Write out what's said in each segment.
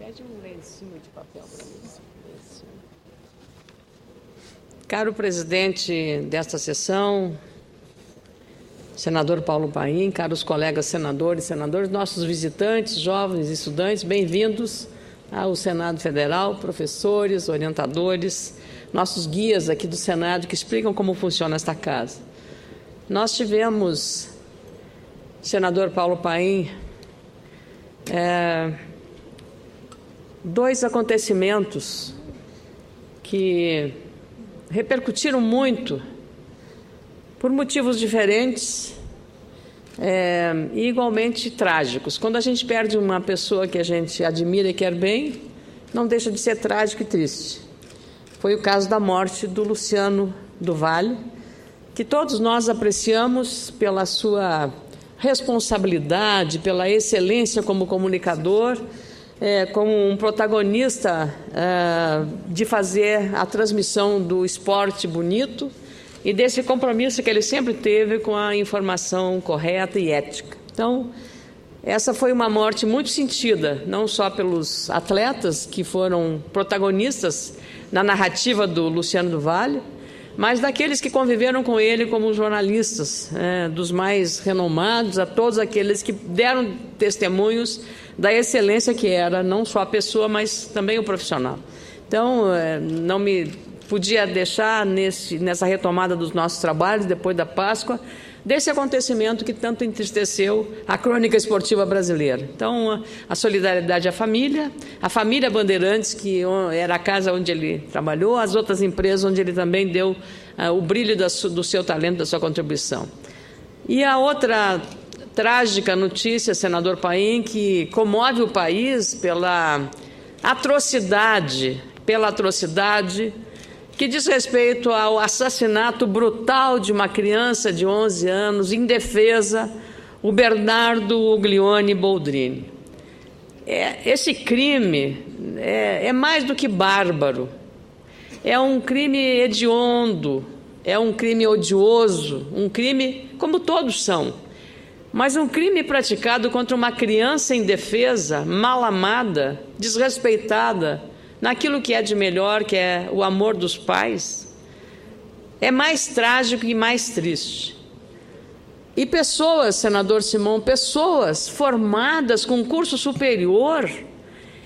Pede um lencinho de papel para mim. Caro presidente desta sessão, senador Paulo Paim, caros colegas senadores, nossos visitantes, jovens estudantes, bem-vindos ao Senado Federal, professores, orientadores, nossos guias aqui do Senado que explicam como funciona esta casa. Nós tivemos, senador Paulo Paim, dois acontecimentos que repercutiram muito por motivos diferentes e igualmente trágicos. Quando a gente perde uma pessoa que a gente admira e quer bem, não deixa de ser trágico e triste. Foi o caso da morte do Luciano do Valle, que todos nós apreciamos pela sua responsabilidade, pela excelência como comunicador, como um protagonista de fazer a transmissão do esporte bonito e desse compromisso que ele sempre teve com a informação correta e ética. Então, essa foi uma morte muito sentida, não só pelos atletas que foram protagonistas na narrativa do Luciano do Valle, mas daqueles que conviveram com ele como jornalistas, dos mais renomados, a todos aqueles que deram testemunhos da excelência que era, não só a pessoa, mas também o profissional. Então, não me podia deixar, nessa retomada dos nossos trabalhos, depois da Páscoa, desse acontecimento que tanto entristeceu a crônica esportiva brasileira. Então, a solidariedade à família, a família Bandeirantes, que era a casa onde ele trabalhou, as outras empresas onde ele também deu o brilho do seu talento, da sua contribuição. E a outra trágica notícia, senador Paim, que comove o país pela atrocidade que diz respeito ao assassinato brutal de uma criança de 11 anos, indefesa, o Bernardo Uglione Boldrini. Esse crime é mais do que bárbaro, é um crime hediondo, é um crime odioso, um crime como todos são, mas um crime praticado contra uma criança indefesa, mal amada, desrespeitada, naquilo que é de melhor, que é o amor dos pais, é mais trágico e mais triste. E pessoas, senador Simão, pessoas formadas com curso superior,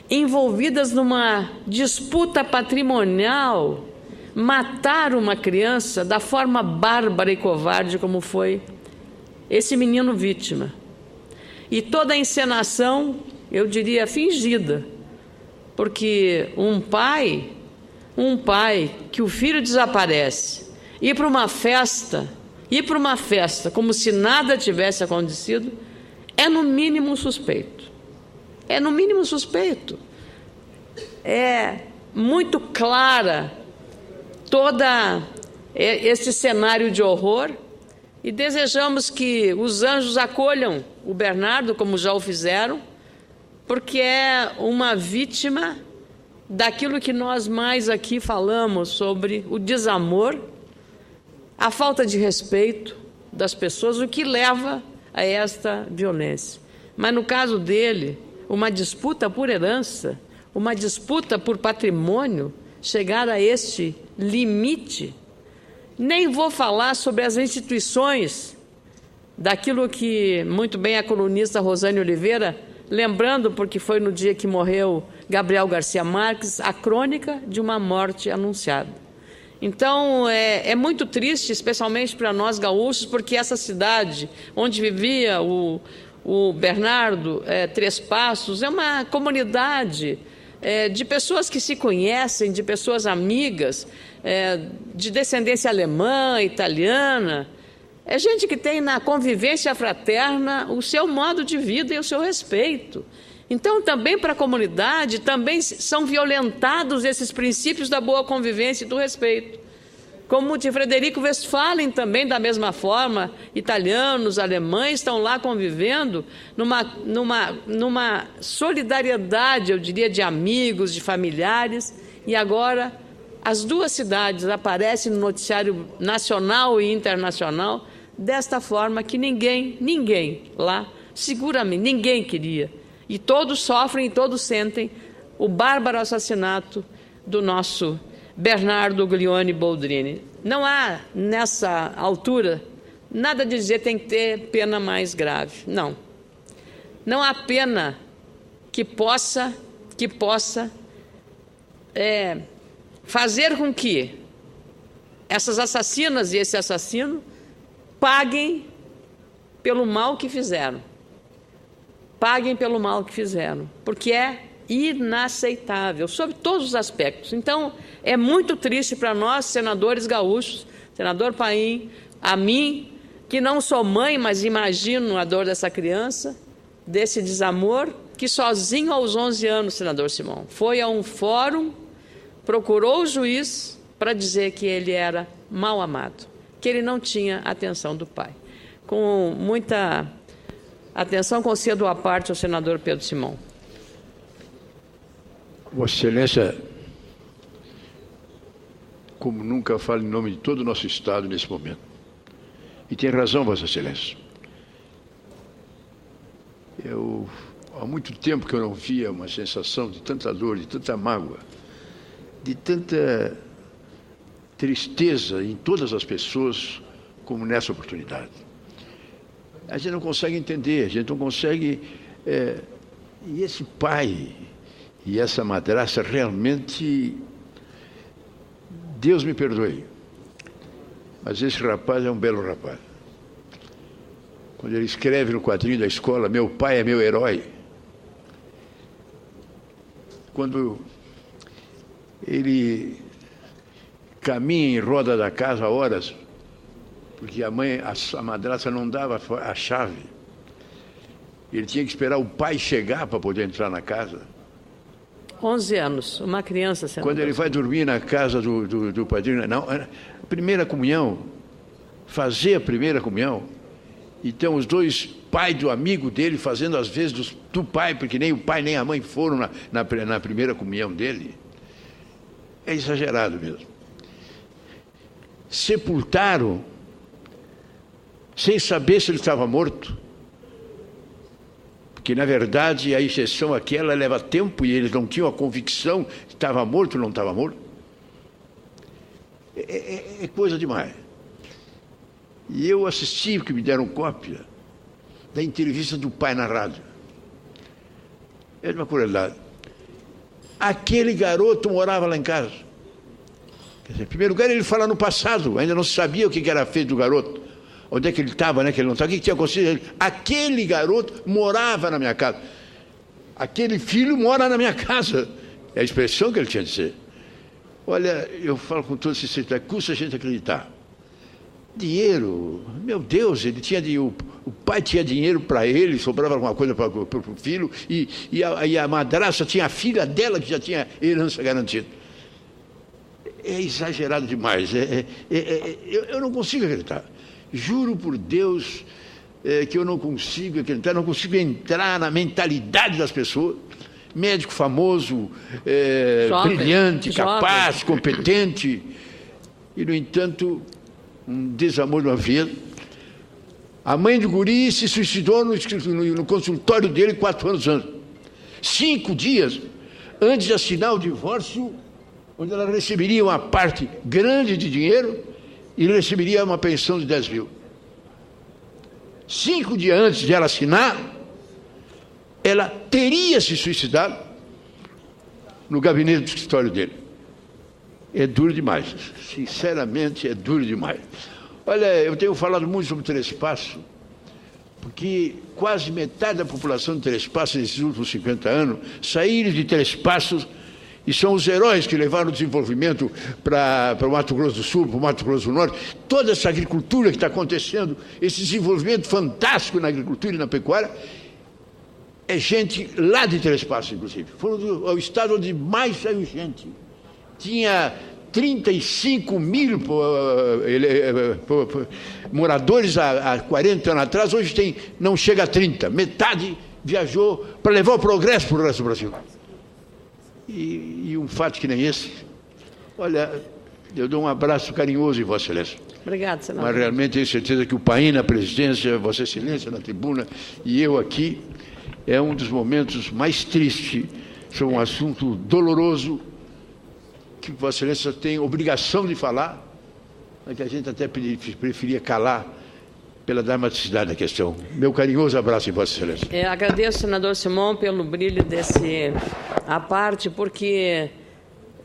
envolvidas numa disputa patrimonial, matar uma criança da forma bárbara e covarde como foi esse menino vítima. E toda a encenação, eu diria, fingida, porque um pai que o filho desaparece, ir para uma festa como se nada tivesse acontecido, é no mínimo suspeito. É no mínimo suspeito. É muito clara toda esse cenário de horror e desejamos que os anjos acolham o Bernardo, como já o fizeram, porque é uma vítima daquilo que nós mais aqui falamos sobre o desamor, a falta de respeito das pessoas, o que leva a esta violência. Mas no caso dele, uma disputa por herança, uma disputa por patrimônio, chegar a este limite. Nem vou falar sobre as instituições, daquilo que muito bem a colunista Rosane Oliveira, lembrando, porque foi no dia que morreu Gabriel Garcia Marques, a crônica de uma morte anunciada. Então, é muito triste, especialmente para nós gaúchos, porque essa cidade onde vivia o Bernardo, Três Passos, é uma comunidade de pessoas que se conhecem, de pessoas amigas, de descendência alemã, italiana. É gente que tem na convivência fraterna o seu modo de vida e o seu respeito. Então, também para a comunidade, também são violentados esses princípios da boa convivência e do respeito. Como de Frederico Westphalen, também da mesma forma, italianos, alemães estão lá convivendo numa solidariedade, eu diria, de amigos, de familiares, e agora as duas cidades aparecem no noticiário nacional e internacional desta forma que ninguém lá, seguramente, ninguém queria. E todos sofrem e todos sentem o bárbaro assassinato do nosso Bernardo Uglione Boldrini. Não há, nessa altura, nada de dizer tem que ter pena mais grave. Não. Não há pena que possa fazer com que essas assassinas e esse assassino paguem pelo mal que fizeram. Paguem pelo mal que fizeram, porque é inaceitável, sob todos os aspectos. Então, é muito triste para nós, senadores gaúchos, senador Paim, a mim, que não sou mãe, mas imagino a dor dessa criança, desse desamor, que sozinho aos 11 anos, senador Simão, foi a um fórum, procurou o juiz para dizer que ele era mal amado, que ele não tinha atenção do pai. Com muita atenção, concedo a parte ao senador Pedro Simão. Vossa Excelência, como nunca, fala em nome de todo o nosso Estado nesse momento. E tem razão, Vossa Excelência. Há muito tempo que eu não via uma sensação de tanta dor, de tanta mágoa, de tanta tristeza em todas as pessoas como nessa oportunidade. A gente não consegue entender, a gente não consegue... E esse pai e essa madrasta realmente... Deus me perdoe, mas esse rapaz é um belo rapaz. Quando ele escreve no quadrinho da escola, meu pai é meu herói. Quando ele caminha em roda da casa horas, porque a madrasta não dava a chave. Ele tinha que esperar o pai chegar para poder entrar na casa. 11 anos, uma criança. Quando ele vai dormir na casa do padrinho, não, a primeira comunhão, fazer a primeira comunhão, então os dois pais do amigo dele fazendo às vezes do pai, porque nem o pai nem a mãe foram na primeira comunhão dele, é exagerado mesmo. Sepultaram, sem saber se ele estava morto, porque, na verdade, a injeção aquela leva tempo e eles não tinham a convicção que estava morto ou não estava morto. É coisa demais. E eu assisti, porque me deram cópia, da entrevista do pai na rádio. É de uma crueldade. Aquele garoto morava lá em casa. Quer dizer, em primeiro lugar, ele fala no passado, ainda não se sabia o que era feito do garoto. Onde é que ele estava, né? Que ele não estava. O que tinha acontecido? Aquele garoto morava na minha casa. Aquele filho mora na minha casa. É a expressão que ele tinha de ser. Olha, eu falo com toda sinceridade, custa a gente acreditar. Dinheiro, meu Deus, ele tinha o pai tinha dinheiro para ele, sobrava alguma coisa para o filho, e a madrasta tinha a filha dela que já tinha herança garantida. É exagerado demais. Eu não consigo acreditar. Juro por Deus que eu não consigo acreditar, não consigo entrar na mentalidade das pessoas. Médico famoso, brilhante, capaz, competente, e, no entanto, um desamor de uma vida. A mãe do guri se suicidou no consultório dele 4 anos antes. 5 dias antes de assinar o divórcio, onde ela receberia uma parte grande de dinheiro e receberia uma pensão de 10 mil. 5 dias antes de ela assinar, ela teria se suicidado no gabinete do escritório dele. É duro demais, sinceramente é duro demais. Olha, eu tenho falado muito sobre o Telespaço, porque quase metade da população do Telespaço nesses últimos 50 anos saíram de Telespaços e são os heróis que levaram o desenvolvimento para o Mato Grosso do Sul, para o Mato Grosso do Norte. Toda essa agricultura que está acontecendo, esse desenvolvimento fantástico na agricultura e na pecuária, é gente lá de Telespaço, inclusive. Foi o estado onde mais saiu gente. Tinha 35 mil moradores há 40 anos atrás, hoje não chega a 30. Metade viajou para levar o progresso para o resto do Brasil. E um fato que nem esse, olha, eu dou um abraço carinhoso em Vossa Excelência. Obrigado, senador. Mas realmente tenho certeza que o Paim na presidência, Vossa Excelência na tribuna e eu aqui, é um dos momentos mais tristes sobre um assunto doloroso que Vossa Excelência tem obrigação de falar, mas que a gente até preferia calar pela dramaticidade da questão. Meu carinhoso abraço em Vossa Excelência. Agradeço, senador Simão, pelo brilho desse à parte, porque,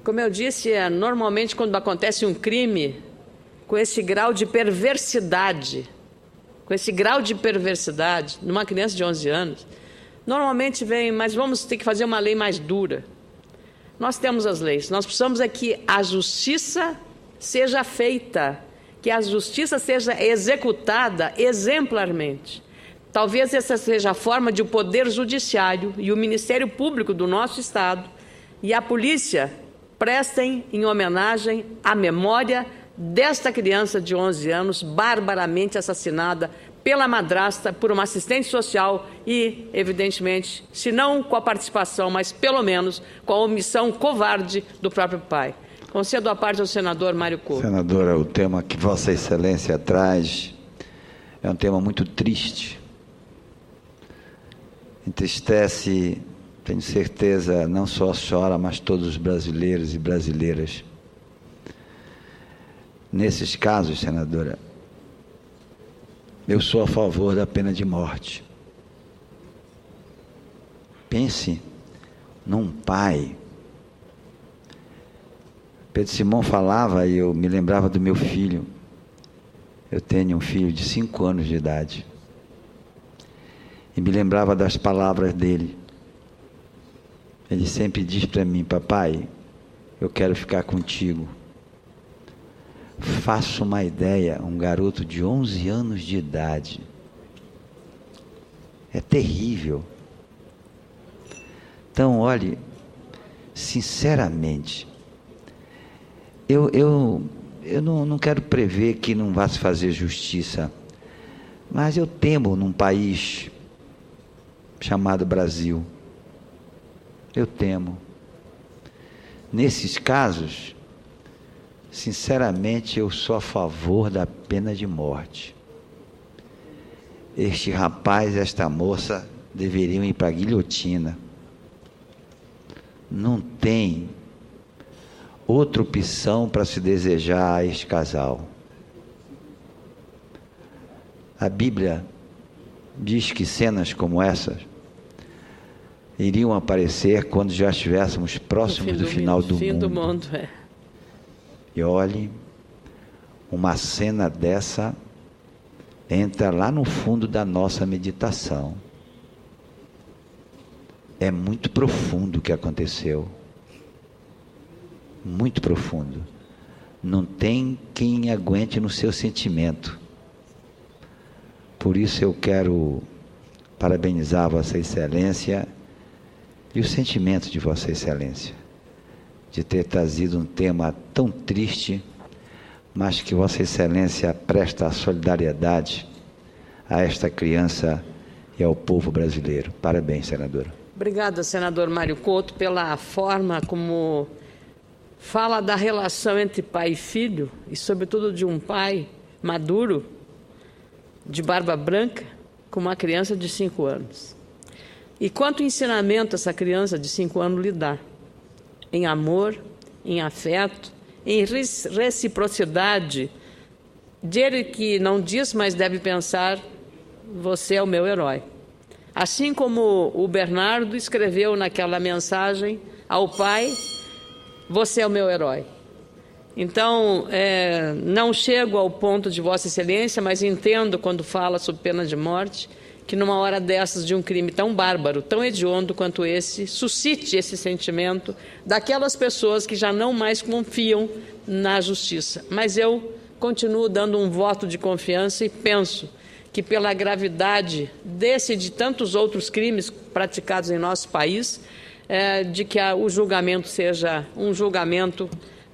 como eu disse, normalmente quando acontece um crime com esse grau de perversidade, numa criança de 11 anos, normalmente vem, mas vamos ter que fazer uma lei mais dura. Nós temos as leis, nós precisamos é que a justiça seja feita, que a justiça seja executada exemplarmente. Talvez essa seja a forma de o Poder Judiciário e o Ministério Público do nosso Estado e a polícia prestem em homenagem à memória desta criança de 11 anos, barbaramente assassinada pela madrasta, por uma assistente social e, evidentemente, se não com a participação, mas pelo menos com a omissão covarde do próprio pai. Concedo a parte ao senador Mário Couto. Senadora, o tema que Vossa Excelência traz é um tema muito triste. Entristece, tenho certeza, não só a senhora, mas todos os brasileiros e brasileiras. Nesses casos, senadora, eu sou a favor da pena de morte. Pense num pai. Pedro Simão falava e eu me lembrava do meu filho. Eu tenho um filho de 5 anos de idade. E me lembrava das palavras dele. Ele sempre diz para mim: papai, eu quero ficar contigo. Faço uma ideia, um garoto de 11 anos de idade. É terrível. Então, olhe, sinceramente, eu não quero prever que não vá se fazer justiça, mas eu temo num país chamado Brasil. Eu temo. Nesses casos, sinceramente, eu sou a favor da pena de morte. Este rapaz e esta moça deveriam ir para a guilhotina. Não tem outra opção para se desejar a este casal. A Bíblia diz que cenas como essas iriam aparecer quando já estivéssemos próximos do final do mundo. E olhe, uma cena dessa entra lá no fundo da nossa meditação. É muito profundo o que aconteceu. Muito profundo. Não tem quem aguente no seu sentimento. Por isso eu quero parabenizar Vossa Excelência e o sentimento de Vossa Excelência de ter trazido um tema tão triste, mas que Vossa Excelência presta a solidariedade a esta criança e ao povo brasileiro. Parabéns, senadora. Obrigada, senador Mário Couto, pela forma como fala da relação entre pai e filho, e sobretudo de um pai maduro, de barba branca, com uma criança de 5 anos. E quanto ensinamento essa criança de 5 anos lhe dá? Em amor, em afeto, em reciprocidade, dele que não diz, mas deve pensar: você é o meu herói. Assim como o Bernardo escreveu naquela mensagem ao pai: você é o meu herói. Então, não chego ao ponto de Vossa Excelência, mas entendo quando fala sobre pena de morte, que numa hora dessas de um crime tão bárbaro, tão hediondo quanto esse, suscite esse sentimento daquelas pessoas que já não mais confiam na justiça. Mas eu continuo dando um voto de confiança e penso que pela gravidade desse e de tantos outros crimes praticados em nosso país, de que o julgamento seja um julgamento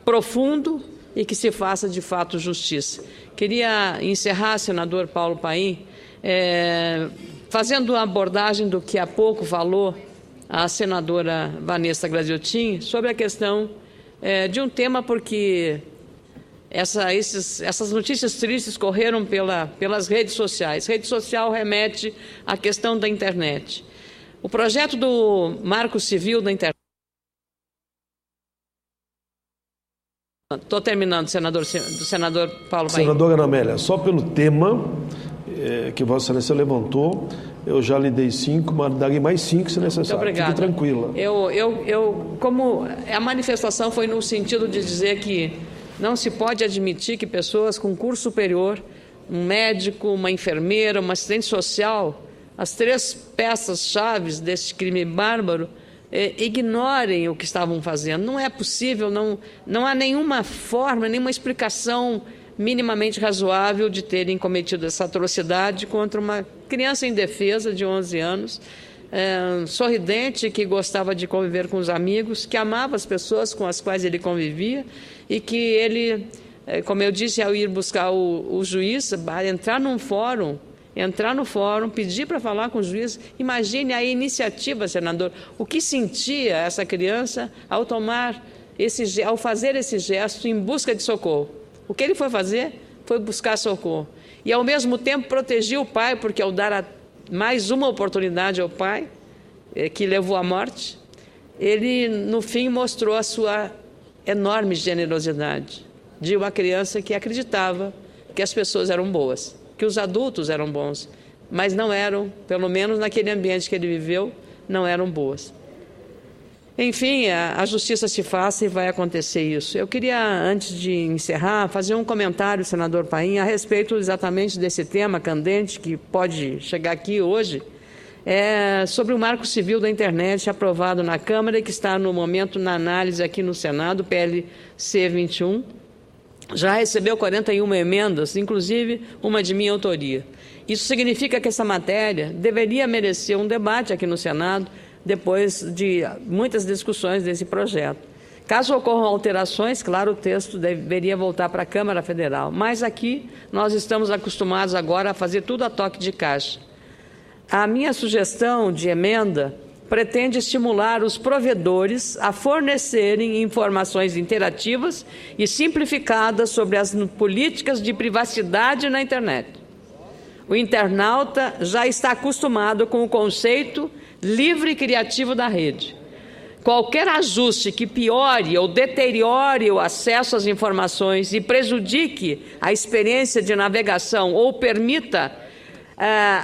profundo e que se faça de fato justiça. Queria encerrar, senador Paulo Paim, fazendo a abordagem do que há pouco falou a senadora Vanessa Graziotin sobre a questão de um tema, porque essas notícias tristes correram pelas redes sociais. Rede social remete à questão da internet. O projeto do Marco Civil da internet Estou terminando, senador Paulo Paim. Senadora Ana Amélia, só pelo tema que Vossa Excelência levantou, eu já lhe dei 5, mas darei mais 5 se necessário. Muito obrigada. Fique tranquila. Como a manifestação foi no sentido de dizer que não se pode admitir que pessoas com curso superior, um médico, uma enfermeira, uma assistente social, as 3 peças-chave desse crime bárbaro, ignorem o que estavam fazendo. Não é possível, não há nenhuma forma, nenhuma explicação minimamente razoável de terem cometido essa atrocidade contra uma criança indefesa de 11 anos, sorridente, que gostava de conviver com os amigos, que amava as pessoas com as quais ele convivia e que ele, como eu disse, ao ir buscar o juiz, entrar no fórum, pedir para falar com o juiz. Imagine a iniciativa, senador, o que sentia essa criança ao fazer esse gesto em busca de socorro. O que ele foi fazer foi buscar socorro. E, ao mesmo tempo, proteger o pai, porque ao dar mais uma oportunidade ao pai, que levou à morte, ele, no fim, mostrou a sua enorme generosidade de uma criança que acreditava que as pessoas eram boas, que os adultos eram bons, mas não eram, pelo menos naquele ambiente que ele viveu, não eram boas. Enfim, a justiça se faça e vai acontecer isso. Eu queria, antes de encerrar, fazer um comentário, senador Paim, a respeito exatamente desse tema candente que pode chegar aqui hoje, sobre o Marco Civil da Internet aprovado na Câmara e que está no momento na análise aqui no Senado, PLC 21. Já recebeu 41 emendas, inclusive uma de minha autoria. Isso significa que essa matéria deveria merecer um debate aqui no Senado, depois de muitas discussões desse projeto. Caso ocorram alterações, claro, o texto deveria voltar para a Câmara Federal, mas aqui nós estamos acostumados agora a fazer tudo a toque de caixa. A minha sugestão de emenda pretende estimular os provedores a fornecerem informações interativas e simplificadas sobre as políticas de privacidade na internet. O internauta já está acostumado com o conceito livre e criativo da rede. Qualquer ajuste que piore ou deteriore o acesso às informações e prejudique a experiência de navegação ou permita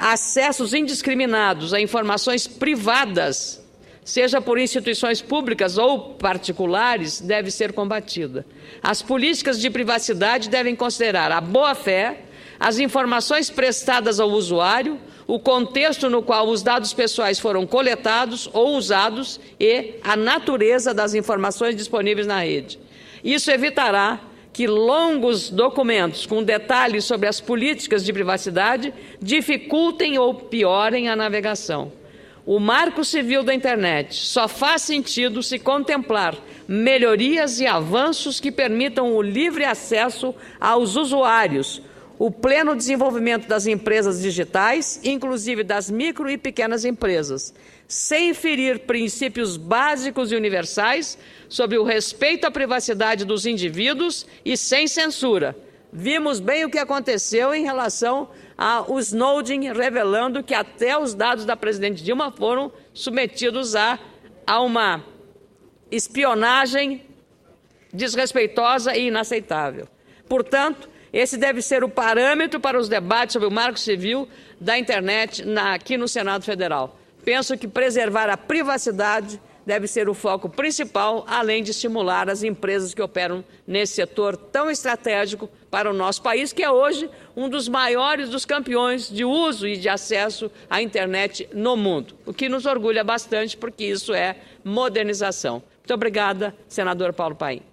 acessos indiscriminados a informações privadas, seja por instituições públicas ou particulares, deve ser combatida. As políticas de privacidade devem considerar a boa-fé, as informações prestadas ao usuário, o contexto no qual os dados pessoais foram coletados ou usados e a natureza das informações disponíveis na rede. Isso evitará que longos documentos com detalhes sobre as políticas de privacidade dificultem ou piorem a navegação. O Marco Civil da Internet só faz sentido se contemplar melhorias e avanços que permitam o livre acesso aos usuários, o pleno desenvolvimento das empresas digitais, inclusive das micro e pequenas empresas, sem ferir princípios básicos e universais sobre o respeito à privacidade dos indivíduos e sem censura. Vimos bem o que aconteceu em relação ao Snowden, revelando que até os dados da presidente Dilma foram submetidos a uma espionagem desrespeitosa e inaceitável. Portanto, esse deve ser o parâmetro para os debates sobre o Marco Civil da Internet aqui no Senado Federal. Penso que preservar a privacidade deve ser o foco principal, além de estimular as empresas que operam nesse setor tão estratégico para o nosso país, que é hoje um dos maiores dos campeões de uso e de acesso à internet no mundo, o que nos orgulha bastante, porque isso é modernização. Muito obrigada, senador Paulo Paim.